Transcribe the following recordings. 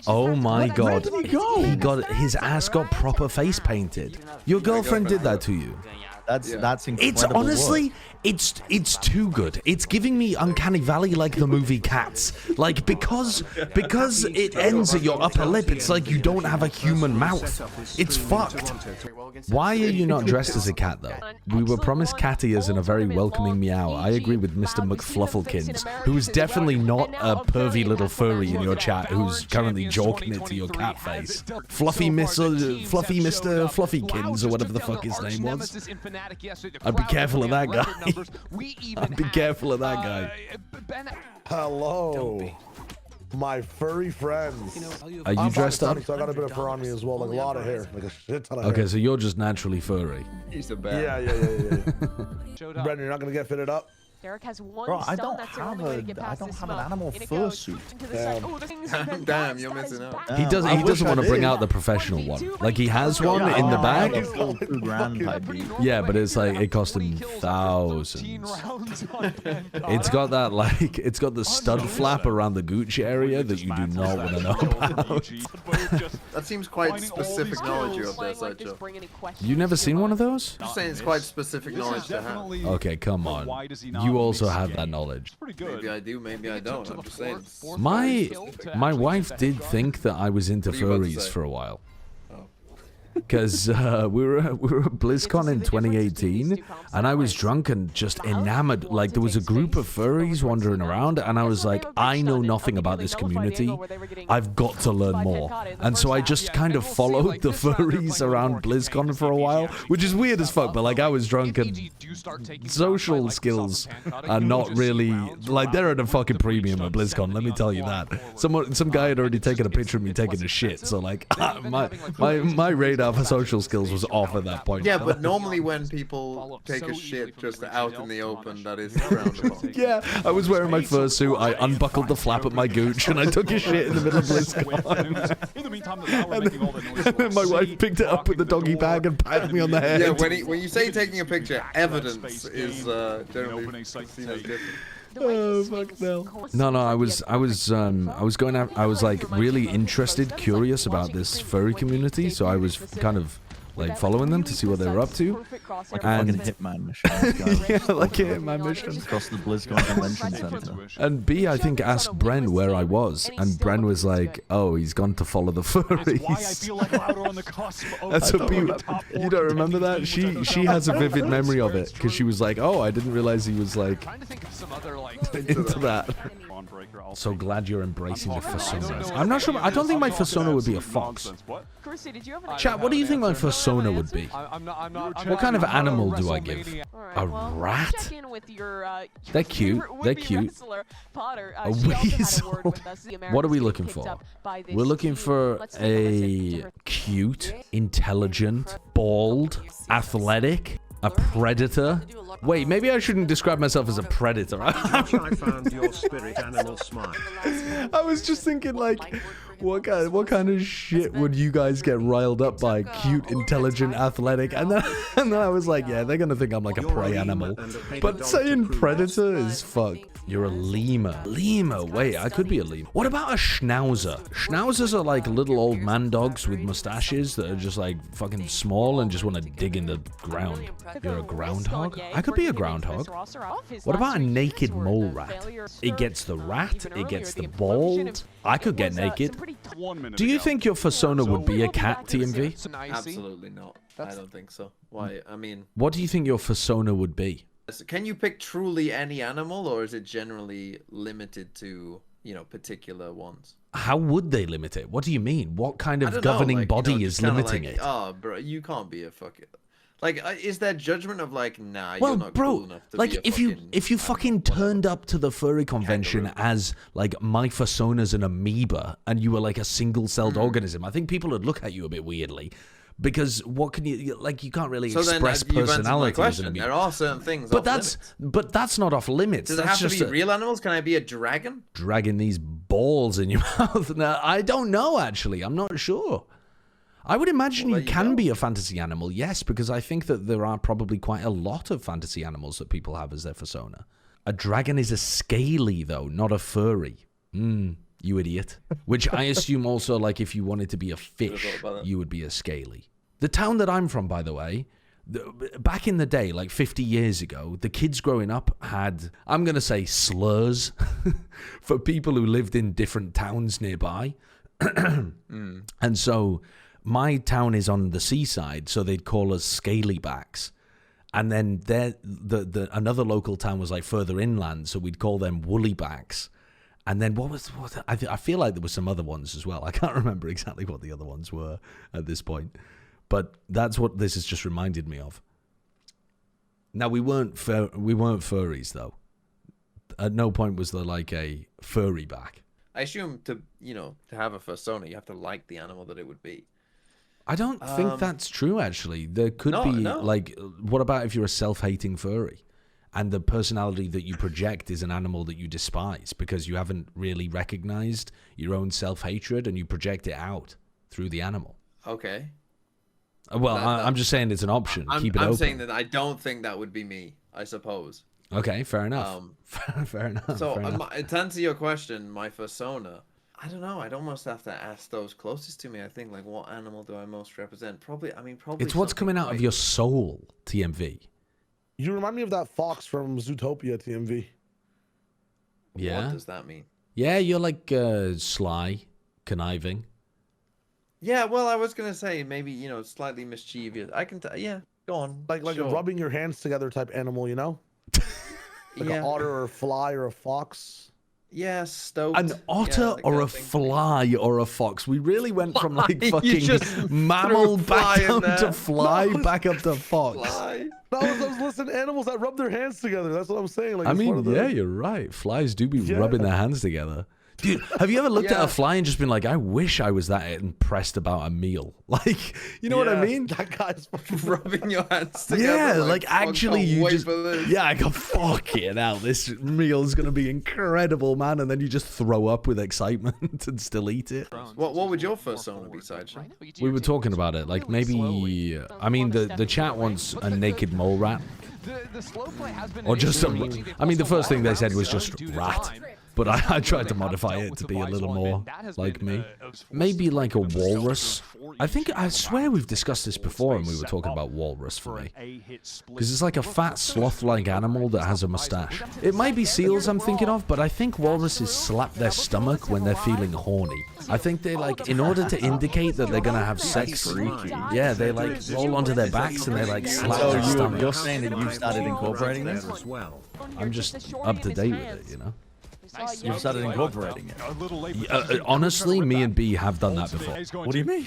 Oh my god. Where did he go? His ass got proper face painted. Your girlfriend did that to you. That's incredible. It's honestly, it's too good. It's giving me Uncanny Valley like the movie Cats. Like because it ends at your upper lip, it's like you don't have a human mouth. It's fucked. Why are you not dressed as a cat though? We were promised cat ears and a very welcoming meow. I agree with Mr. McFlufflekins, who is definitely not a pervy little furry in your chat who's currently joking it to your cat face. Fluffy Mr. Fluffykins or whatever the fuck his name was. I'd be careful of that guy. I'd be careful of that guy. Hello, my furry friends. Are you dressed up? So I got a bit of fur on me as well, like a lot of hair, like a shit ton of hair. Okay, so you're just naturally furry. He's a bear. Yeah. Brendan, you're not gonna get fitted up? Derek has one. Bro, I don't have an animal fursuit. Damn, you're missing out. He doesn't want to bring out the professional one. Like he has one in the bag. Yeah, but it's like it cost him thousands. It's got that like it's got the stud flap around the gooch area that you do not want to know about. That seems quite specific knowledge you have there, Sideshow. You never seen one of those? I'm saying it's quite specific knowledge to have. Okay, come on. You also have that knowledge. Maybe I do, maybe I don't. I'm just saying. My wife did think that I was into furries for a while. Because we were at BlizzCon in 2018, and I was drunk and just enamored. Like, there was a group of furries wandering around, and I was like, I know nothing about this community. I've got to learn more. And so I just kind of followed the furries around BlizzCon for a while, which is weird as fuck, but like, I was drunk and social skills are not really, like, they're at a fucking premium at BlizzCon, let me tell you that. Some guy had already taken a picture of me taking a shit, so like, my radar for social skills was off at that point. Yeah, but normally when people take a shit just out in the open, that is frowned upon. Yeah, I was wearing my fursuit, I unbuckled the flap at my gooch, and I took a shit in the middle of BlizzCon. And then my wife picked it up with the doggy bag and patted me on the head. Yeah, when you say taking a picture, evidence is generally seen as different. Oh fuck no! I was like really interested, curious about this furry community, so I was kind of like following them to see what they were up to. Like a fucking hitman mission. Yeah, like a hitman mission. Across the BlizzCon Convention Center. And B, I think, asked Bren where I was, and Bren was like, "Oh, he's gone to follow the furries." That's what B. You don't remember that? She has a vivid memory of it because she was like, "Oh, I didn't realize he was like into that." So glad you're embracing the fursona. I'm not sure. I don't think my fursona would be a fox. Chat, what do you think my fursona would be? What kind of animal do I give? A rat? They're cute. They're cute. A weasel. What are we looking for? We're looking for a cute, intelligent, bald, athletic, a predator. Wait, maybe I shouldn't describe myself as a predator. I found your spirit animal smile. I was just thinking, like, what kind of shit would you guys get riled up by? Cute, intelligent, athletic, and then I was like, yeah, they're gonna think I'm like a prey animal. But saying predator is fuck. You're a lemur. Lemur. Wait, I could be a lemur. What about a schnauzer? Schnauzers are like little old man dogs with mustaches that are just like fucking small and just want to dig in the ground. You're a groundhog? I could be a groundhog. What about a naked mole rat? It gets the rat, it gets the bald. I could get naked. Do you think your fursona would be a cat, TMV? Absolutely not. I don't think so. Why? I mean... What do you think your fursona would be? Can you pick truly any animal, or is it generally limited to, you know, particular ones? How would they limit it? What do you mean? What kind of governing body is limiting it? Oh, bro, you can't be a fucking... Like, is there judgment of like, nah, well, you're not bro, cool enough to like be a if you fucking turned up to the furry convention as like my fursona's an amoeba and you were like a single-celled organism, I think people would look at you a bit weirdly. Because what can you like? You can't really express personality as an amoeba. There are certain things. But that's not off limits. Does it have to be real animals? Can I be a dragon? Dragging these balls in your mouth? Now, I don't know. Actually, I'm not sure. I would imagine you can be a fantasy animal, yes, because I think that there are probably quite a lot of fantasy animals that people have as their fursona. A dragon is a scaly, though, not a furry. You idiot. Which I assume also, like, if you wanted to be a fish, you would be a scaly. The town that I'm from, by the way, back in the day, like 50 years ago, the kids growing up had, I'm going to say, slurs for people who lived in different towns nearby. And so my town is on the seaside, so they'd call us scalybacks. And then another local town was like further inland, so we'd call them woolly-backs. And then I feel like there were some other ones as well. I can't remember exactly what the other ones were at this point. But that's what this has just reminded me of. Now, we weren't furries, though. At no point was there like a furry back. I assume to have a fursona, you have to like the animal that it would be. I don't think that's true, actually. There could be, like, what about if you're a self-hating furry? And the personality that you project is an animal that you despise because you haven't really recognized your own self-hatred and you project it out through the animal. Okay. Well, I'm just saying it's an option. Keep it open. I'm saying that I don't think that would be me, I suppose. Okay, fair enough. Fair enough. So, to answer your question, my fursona, I don't know. I'd almost have to ask those closest to me. I think, like, what animal do I most represent? Probably. It's what's coming out of your soul, TMV. You remind me of that fox from Zootopia, TMV. Yeah. What does that mean? Yeah, you're like sly, conniving. Yeah, well, I was gonna say maybe slightly mischievous. I can yeah, go on. Like sure. a rubbing your hands together type animal, you know? Like an otter or a fly or a fox. Yeah, stoked. An otter or a fly or a fox. We really went from like fucking mammal back down to fly, back up to fox. Fly. I was listening to animals that rub their hands together. That's what I'm saying. Like, I mean, yeah, you're right. Flies do be rubbing their hands together. Dude, have you ever looked at a fly and just been like, I wish I was that impressed about a meal? Like, you know what I mean? That guy's rubbing your hands together. Yeah, like actually you just... Yeah, I go, fuck it now. This meal's going to be incredible, man. And then you just throw up with excitement and still eat it. What would your fursona be, Sideshow? We were talking about it. Like maybe... I mean, the chat wants a naked mole rat. Or just a... I mean, the first thing they said was just rat. But I tried to modify it to be a little more like me. Maybe like a walrus. I swear we've discussed this before and we were talking about walrus for me. Because it's like a fat sloth-like animal that has a mustache. It might be seals I'm thinking of, but I think walruses slap their stomach when they're feeling horny. I think they like, in order to indicate that they're gonna have sex, yeah, they like roll onto their backs and they like slap their stomach. You're saying that you started incorporating this as well? I'm just up to date with it, you know? You've started incorporating it. Honestly, me and B have done that before. What do you mean?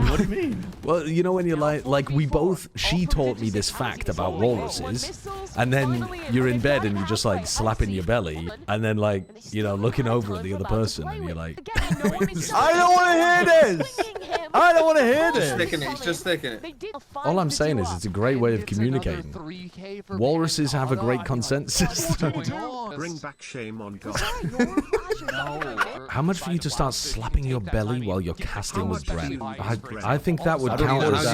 What do you mean? Well, you know when you're like we both, she taught me this fact about walruses, and then you're in bed and you're just like slapping your belly, and then like, looking over at the other person and you're like, I don't want to hear this! I don't want to hear this! He's just sticking it. All I'm saying is it's a great way of communicating. Walruses have a great consensus. Bring back shame on God. How much for you to start slapping your belly while you're casting with breath? I think that would count as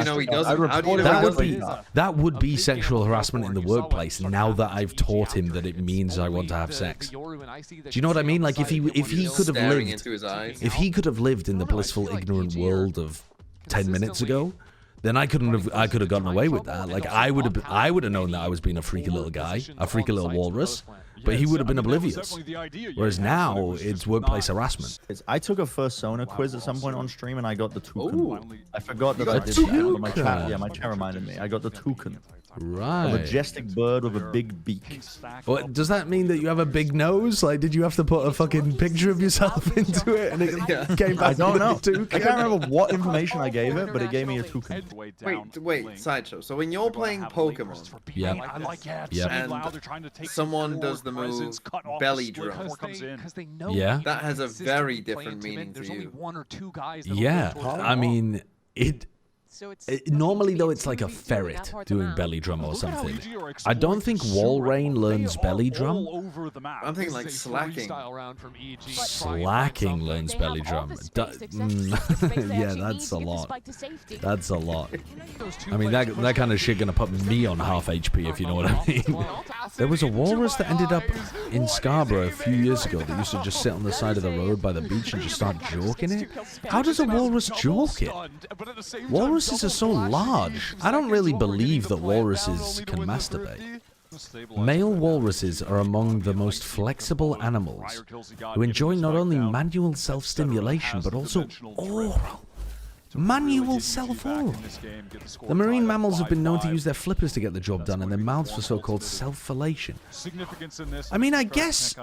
that would be sexual harassment in the workplace. Now that I've taught him that it means I want to have sex. Do you know what I mean? Like if he could have lived in the blissful ignorant world of 10 minutes ago, then I could have gotten away with that. Like I would have known that I was being a freaky little guy, a freaky little walrus. But he would have been oblivious. Whereas now, it's workplace harassment. I took a fursona quiz at some point on stream, and I got the toucan. I forgot that I did toucan. that. My chat reminded me. I got the toucan. Right. A majestic bird with a big beak. Well, does that mean that you have a big nose? Like, did you have to put a fucking picture of yourself into it and it came back? I don't know. I can't remember what information I gave it, but it gave me a toucan. Wait, Sideshow. So when you're playing Pokemon, and someone does the move belly drum, that has a very different meaning to you. Yeah, I mean, Normally, though, it's like a ferret doing belly drum or something. I don't think Walrein learns belly drum. I'm thinking like slacking. Slacking learns belly drum. Yeah, that's a lot. That's a lot. I mean, that kind of shit gonna put me on half HP, if you know what I mean. There was a walrus that ended up in Scarborough a few years ago that used to just sit on the side of the road by the beach and just start joking it. How does a walrus joke it? Walruses are so large. I don't really believe that walruses can masturbate. Male walruses are among the most flexible animals who enjoy not only manual self-stimulation but also oral. Manual self-oral. The marine mammals have been known to use their flippers to get the job done and their mouths for so-called self-fellation. I mean, I guess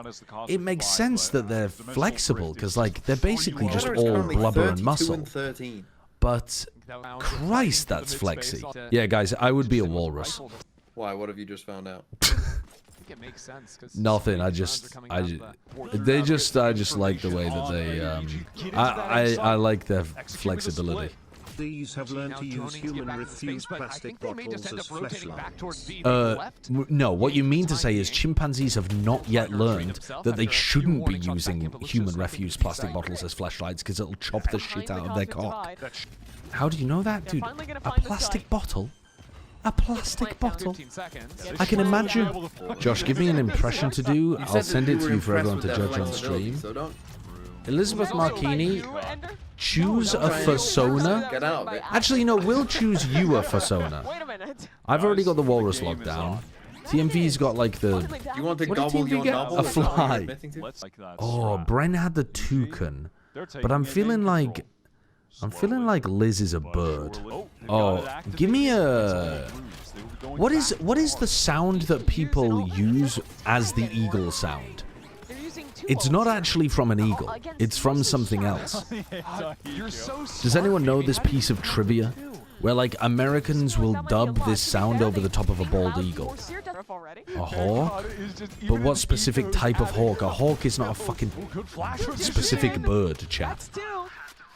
it makes sense that they're flexible because, like, they're basically just all blubber and muscle. But Christ, that's flexy. Yeah, guys, I would be a walrus. Why? What have you just found out? It makes sense. Nothing. I just like the way that they. I like their flexibility. These have learned to use human-refused plastic bottles as fleshlights. No, what you mean to say is chimpanzees have not yet learned that they shouldn't be using human refuse plastic bottles as fleshlights because it'll chop the shit out of their cock. How do you know that, dude? A plastic bottle? A plastic bottle? I can imagine. Josh, give me an impression to do. I'll send it to you for everyone to judge on stream. Elizabeth Marchini, choose a fursona. Actually, no, we'll choose you a fursona. I've already got the walrus locked down. TMV's got like the... You want to what did TMV get? A fly. Oh, Bren had the toucan. But I'm feeling like Liz is a bird. Oh, give me a... What is the sound that people use as the eagle sound? It's not actually from an eagle. It's from something else. Does anyone know this piece of trivia? Where, like, Americans will dub this sound over the top of a bald eagle. A hawk? But what specific type of hawk? A hawk is not a fucking specific bird, chat.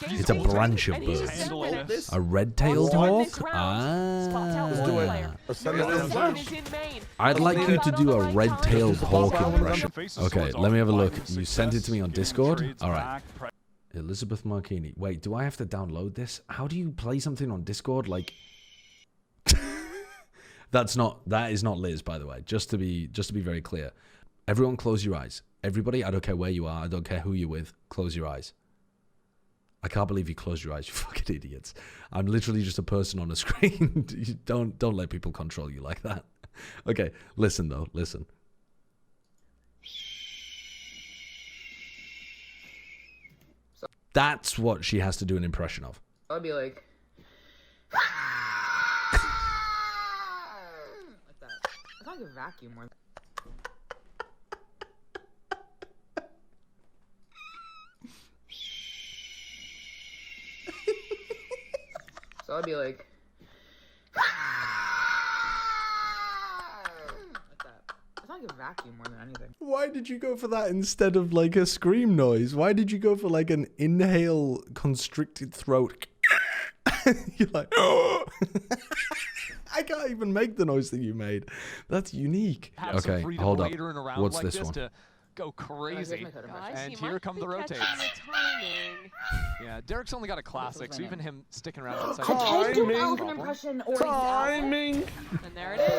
It's a branch of birds. A red-tailed hawk? Ah. I'd like you to do a red-tailed hawk impression. Okay, let me have a look. You sent it to me on Discord? Alright. Elizabeth Marchini. Wait, do I have to download this? How do you play something on Discord? Like... that is not Liz, by the way. Just to be very clear. Everyone close your eyes. Everybody, I don't care where you are. I don't care who you're with. Close your eyes. I can't believe you closed your eyes, you fucking idiots. I'm literally just a person on a screen. Don't let people control you like that. Okay, listen though, listen. That's what she has to do an impression of. I'd be like that. I thought I could vacuum more. So I'd be like that. I thought I could vacuum more than anything. Why did you go for that instead of like a scream noise? Why did you go for like an inhale constricted throat? You're like, oh. I can't even make the noise that you made. That's unique. Okay, hold up. What's this one? Go crazy, and here come the rotates. Yeah, Derek's only got a classic, so even him sticking around outside. Timing. Timing. Timing. And there it is.